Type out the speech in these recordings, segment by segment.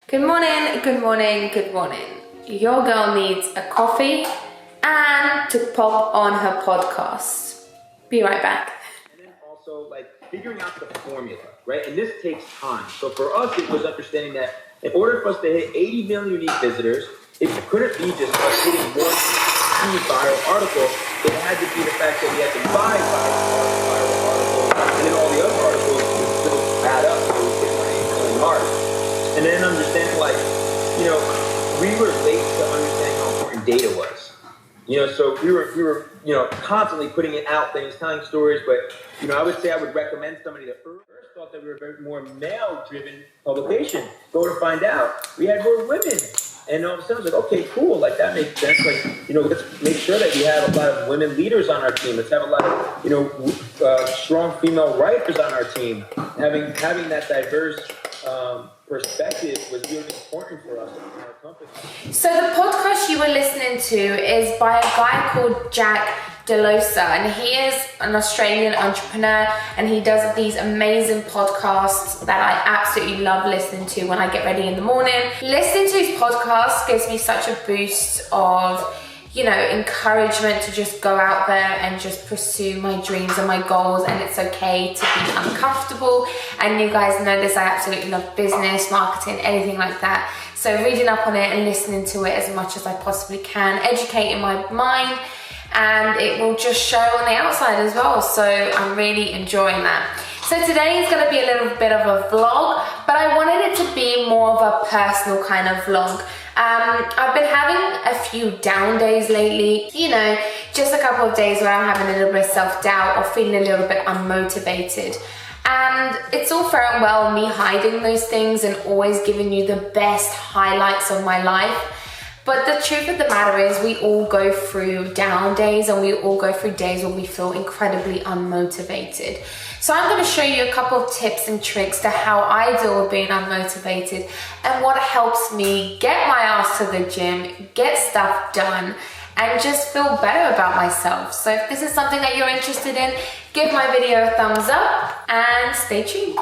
Good morning, good morning, good morning. Your girl needs a coffee and to pop on her podcast. Be right back. And then also figuring out the formula, right? And this takes time. So for us, it was understanding that in order for us to hit 80 million unique visitors, it couldn't be just us hitting one key viral article. It had to be the fact that we had to buy viral articles, and then all the other articles would still add up. So it was really hard. And then understanding, we were late to understanding how important data was. So we were constantly putting it out, things, telling stories. But, I would say I would recommend somebody that first thought that we were a very more male-driven publication. Go to find out, we had more women. And all of a sudden, I was like, okay, cool. That makes sense. Let's make sure that we have a lot of women leaders on our team. Let's have a lot of, strong female writers on our team. Having that diverse perspective was really important for us in our company. So the podcast you were listening to is by a guy called Jack Delosa, and he is an Australian entrepreneur, and he does these amazing podcasts that I absolutely love listening to when I get ready in the morning. Listening to his podcast gives me such a boost of encouragement to just go out there and just pursue my dreams and my goals, and it's okay to be uncomfortable. And you guys know this, I absolutely love business, marketing, anything like that. So reading up on it and listening to it as much as I possibly can, educating my mind, and it will just show on the outside as well. So I'm really enjoying that. So today is going to be a little bit of a vlog, but I wanted it to be more of a personal kind of vlog. I've been having a few down days lately, just a couple of days where I'm having a little bit of self-doubt or feeling a little bit unmotivated. And it's all fair and well me hiding those things and always giving you the best highlights of my life. But the truth of the matter is we all go through down days, and we all go through days when we feel incredibly unmotivated. So I'm going to show you a couple of tips and tricks to how I deal with being unmotivated and what helps me get my ass to the gym, get stuff done, and just feel better about myself. So if this is something that you're interested in, give my video a thumbs up and stay tuned.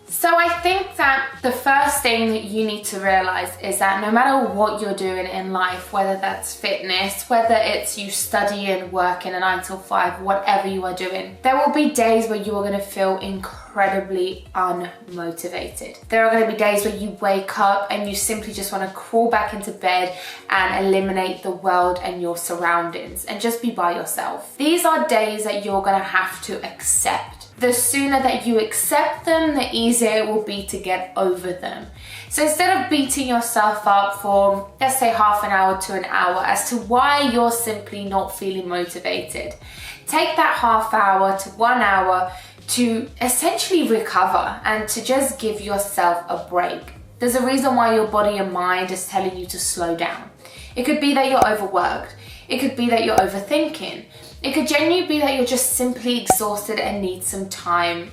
So I think that the first thing that you need to realize is that no matter what you're doing in life, whether that's fitness, whether it's you studying, working a 9 to 5, whatever you are doing, there will be days where you are going to feel incredibly unmotivated. There are going to be days where you wake up and you simply just want to crawl back into bed and eliminate the world and your surroundings and just be by yourself. These are days that you're going to have to accept. The sooner that you accept them, the easier it will be to get over them. So instead of beating yourself up for, let's say, half an hour to an hour as to why you're simply not feeling motivated, take that half hour to 1 hour to essentially recover and to just give yourself a break. There's a reason why your body and mind is telling you to slow down. It could be that you're overworked. It could be that you're overthinking. It could genuinely be that you're just simply exhausted and need some time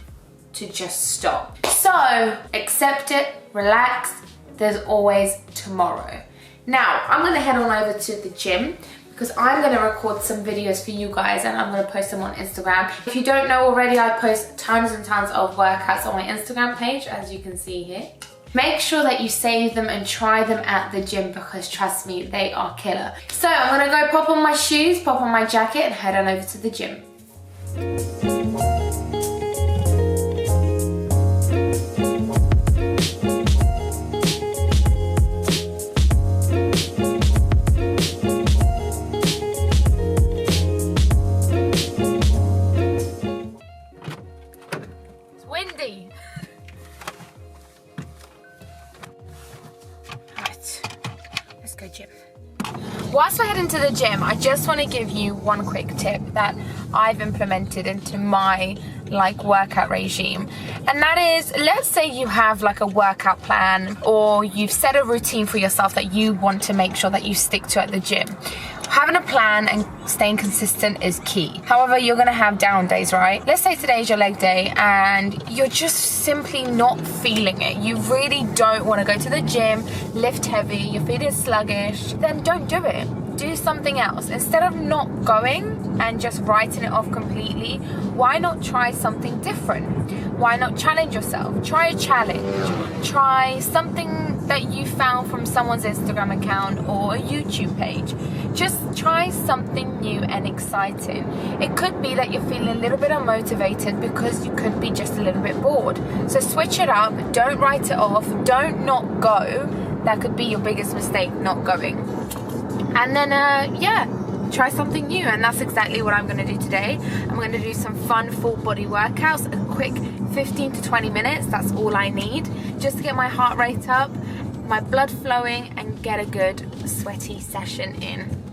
to just stop. So accept it, relax, there's always tomorrow. Now, I'm gonna head on over to the gym because I'm gonna record some videos for you guys and I'm gonna post them on Instagram. If you don't know already, I post tons and tons of workouts on my Instagram page, as you can see here. Make sure that you save them and try them at the gym because trust me, they are killer. So I'm gonna go pop on my shoes, pop on my jacket and head on over to the gym. It's windy. Go gym. Whilst I head into the gym, I just want to give you one quick tip that I've implemented into my workout regime, and that is, let's say you have a workout plan or you've set a routine for yourself that you want to make sure that you stick to at the gym. Having a plan and staying consistent is key. However, you're gonna have down days, right? Let's say today's your leg day and you're just simply not feeling it. You really don't wanna go to the gym, lift heavy, you're feeling sluggish, then don't do it. do something else. Instead of not going and just writing it off completely, why not try something different? Why not challenge yourself? Try a challenge. Try something that you found from someone's Instagram account or a YouTube page. Just try something new and exciting. It could be that you're feeling a little bit unmotivated because you could be just a little bit bored. So switch it up. Don't write it off. Don't not go. That could be your biggest mistake, not going. And then, try something new. And that's exactly what I'm going to do today. I'm going to do some fun full body workouts, a quick 15 to 20 minutes. That's all I need just to get my heart rate up, my blood flowing, and get a good sweaty session in.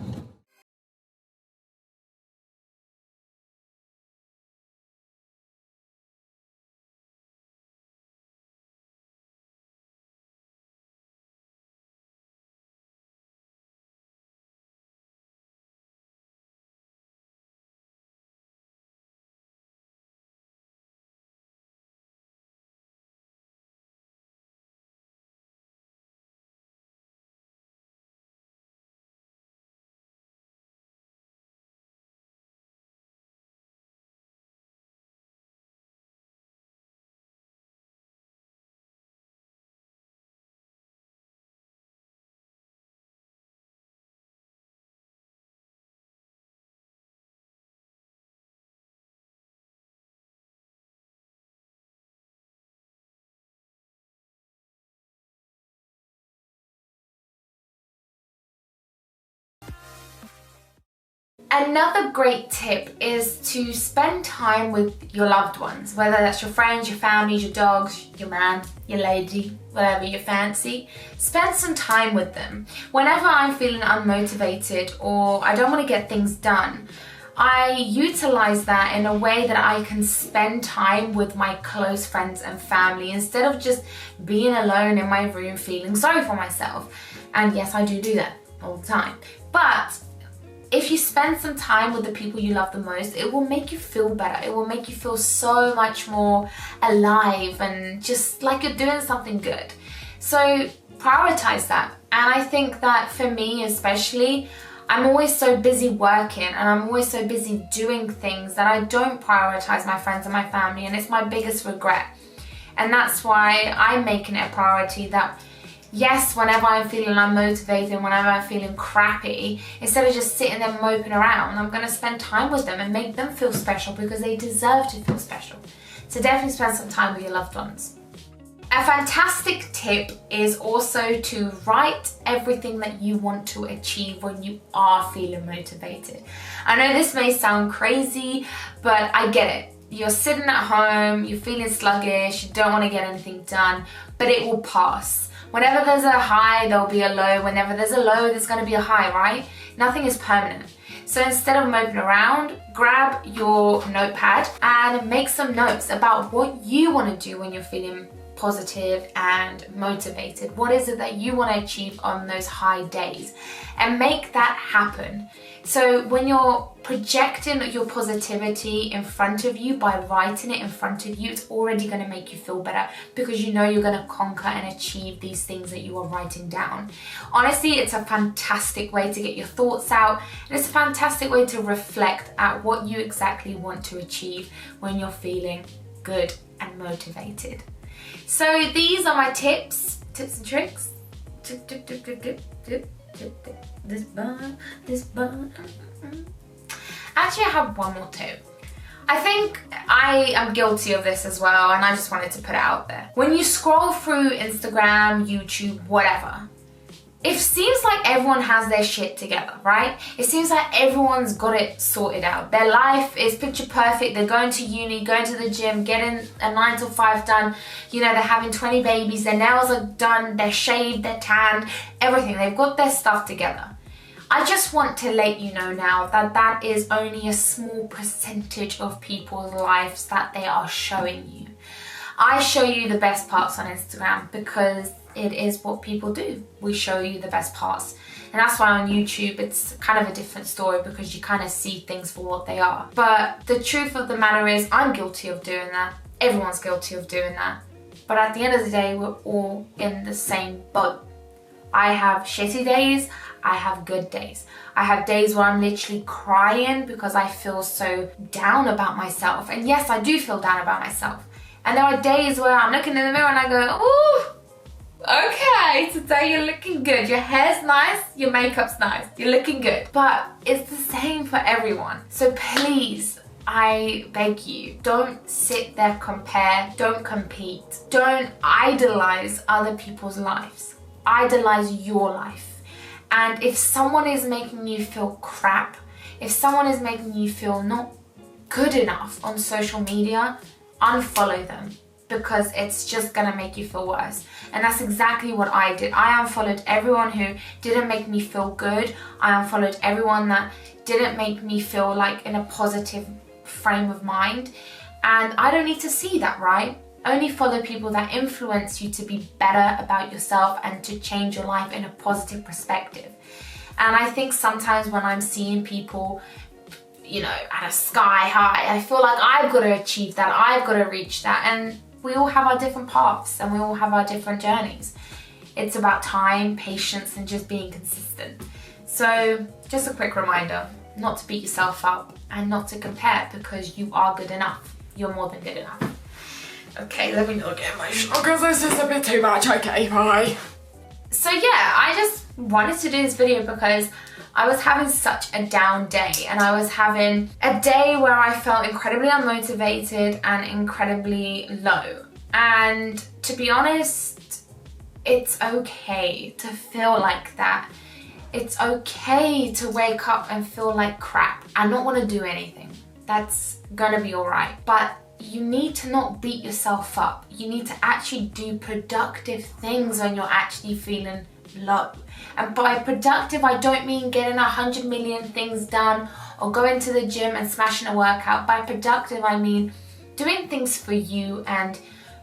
Another great tip is to spend time with your loved ones, whether that's your friends, your families, your dogs, your man, your lady, whatever you fancy. Spend some time with them. Whenever I'm feeling unmotivated or I don't want to get things done, I utilize that in a way that I can spend time with my close friends and family instead of just being alone in my room feeling sorry for myself. And yes, I do that all the time. But if you spend some time with the people you love the most, it will make you feel better. It will make you feel so much more alive and just like you're doing something good. So prioritize that. And I think that for me especially, I'm always so busy working and I'm always so busy doing things that I don't prioritize my friends and my family, and it's my biggest regret. And that's why I'm making it a priority that yes, whenever I'm feeling unmotivated, whenever I'm feeling crappy, instead of just sitting there moping around, I'm going to spend time with them and make them feel special because they deserve to feel special. So definitely spend some time with your loved ones. A fantastic tip is also to write everything that you want to achieve when you are feeling motivated. I know this may sound crazy, but I get it. You're sitting at home, you're feeling sluggish, you don't want to get anything done, but it will pass. Whenever there's a high, there'll be a low. Whenever there's a low, there's going to be a high, right? Nothing is permanent. So instead of moping around, grab your notepad and make some notes about what you want to do when you're feeling positive and motivated. What is it that you want to achieve on those high days? And make that happen. So when you're projecting your positivity in front of you by writing it in front of you, it's already going to make you feel better because you know you're going to conquer and achieve these things that you are writing down. Honestly, it's a fantastic way to get your thoughts out, and it's a fantastic way to reflect at what you exactly want to achieve when you're feeling good and motivated. So these are my tips and tricks. This bun. Actually, I have one more tip. I think I am guilty of this as well, and I just wanted to put it out there. When you scroll through Instagram, YouTube, whatever, it seems like everyone has their shit together, right? It seems like everyone's got it sorted out. Their life is picture perfect. They're going to uni, going to the gym, getting a 9 to 5 done. You know, they're having 20 babies. Their nails are done. They're shaved. They're tanned. Everything. They've got their stuff together. I just want to let you know now that that is only a small percentage of people's lives that they are showing you. I show you the best parts on Instagram because it is what people do. We show you the best parts. And that's why on YouTube it's kind of a different story because you kind of see things for what they are. But the truth of the matter is I'm guilty of doing that. Everyone's guilty of doing that. But at the end of the day, we're all in the same boat. I have shitty days. I have good days. I have days where I'm literally crying because I feel so down about myself. And yes, I do feel down about myself. And there are days where I'm looking in the mirror and I go, ooh, okay, today you're looking good. Your hair's nice, your makeup's nice, you're looking good. But it's the same for everyone. So please, I beg you, don't sit there, compare, don't compete. Don't idolize other people's lives. Idolize your life. And if someone is making you feel crap, if someone is making you feel not good enough on social media, unfollow them, because it's just gonna make you feel worse. And that's exactly what I did. I unfollowed everyone who didn't make me feel good. I unfollowed everyone that didn't make me feel like in a positive frame of mind. And I don't need to see that, right? Only follow people that influence you to be better about yourself and to change your life in a positive perspective. And I think sometimes when I'm seeing people, you know, at a sky high, I feel like I've got to achieve that, I've got to reach that. And we all have our different paths and we all have our different journeys. It's about time, patience, and just being consistent. So just a quick reminder, not to beat yourself up and not to compare, because you are good enough. You're more than good enough. Okay, let me not get emotional because this is a bit too much. Okay, bye. So yeah, I just wanted to do this video because I was having such a down day, and I was having a day where I felt incredibly unmotivated and incredibly low. And to be honest, it's okay to feel like that. It's okay to wake up and feel like crap and not want to do anything. That's gonna be alright. But you need to not beat yourself up. You need to actually do productive things when you're actually feeling low. And by productive, I don't mean getting 100 million things done or going to the gym and smashing a workout. By productive, I mean doing things for you and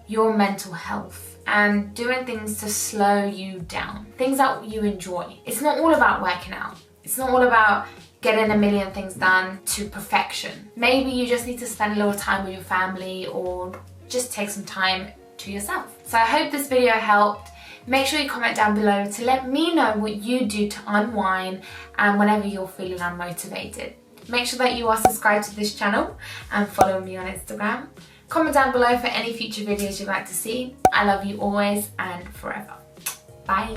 your mental health, and doing things to slow you down. Things that you enjoy. It's not all about working out. It's not all about getting a million things done to perfection. Maybe you just need to spend a little time with your family or just take some time to yourself. So I hope this video helped. Make sure you comment down below to let me know what you do to unwind and whenever you're feeling unmotivated. Make sure that you are subscribed to this channel and follow me on Instagram. Comment down below for any future videos you'd like to see. I love you always and forever. Bye.